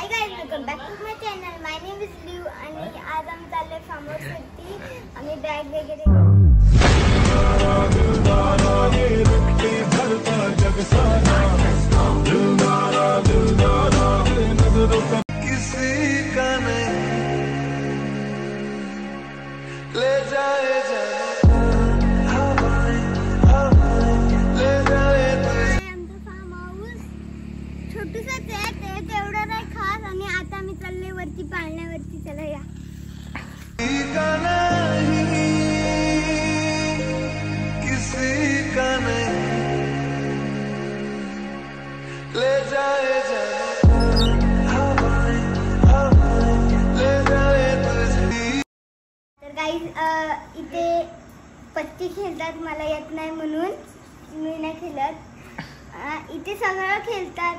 High guys, welcome back to my channel. My name is Liv आणि आज आम्ही चाललोय फार्म हाऊस वरती. आम्ही बॅग वगैरे छोटूसंच आहे ते, तेवढं नाही खास. आणि आता मी चालले वरती पाळण्यावरती. चला या. तर गाईज इथे पत्ती खेळतात, मला येत नाही म्हणून मी नाही खेळत. इथे सगळं खेळतात,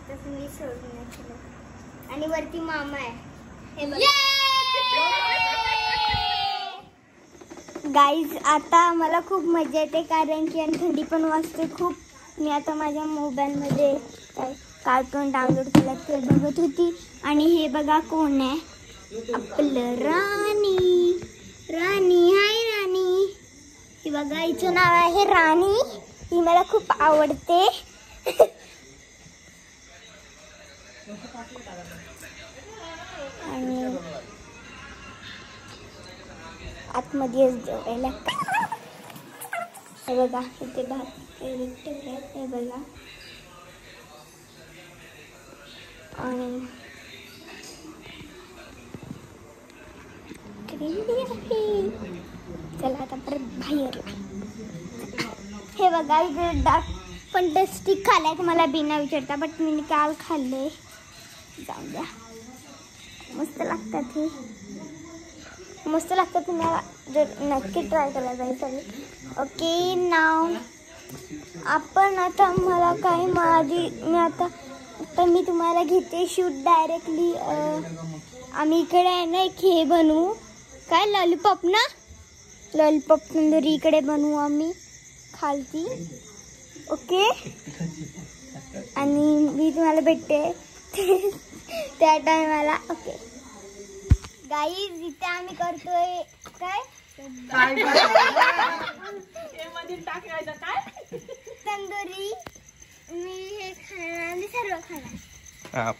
तसं मी सोडून नाही खेळत. आणि वरती मामा आहे. गाईज आता मला खूप मजा येते कारण की थंडी पण वाजते खूप. मी आता माझ्या मोबाईलमध्ये काय कार्टून डाउनलोड केला ते बघत होती. आणि हे बघा कोण आहे, आपलं राणी. राणी, हाय राणी. हे बघा, हिचं नाव आहे राणी. ही मला खूप आवडते. आणि आतमध्ये जेवायला हे बघा, इथे भात हे बघा. आणि चला आता परत बाहेर. हे बघा, इथे डार्क पण स्टिक खाल्ल्यात मला बिना विचारता, बट मी काल खाल्ले. जाऊ द्या, मस्त लागतात. हे मस्त लागतात, तुम्हाला जर नक्की ट्राय करायला जायचं. ओके, नाव आपण आता मला काय माझी मी तुम्हाला घेते शूट डायरेक्टली. आम्ही इकडे आहे ना एक हे बनवू, काय लॉलीपॉप ना, लॉलीपॉप तंदुरी इकडे बनवू आम्ही खालती. ओके, आणि मी तुम्हाला भेटते त्या टायमाला. ओके गाईज, इथे आम्ही करतोय काय तंदुरी. मी हे खाणार, आम्ही सर्व खाणार.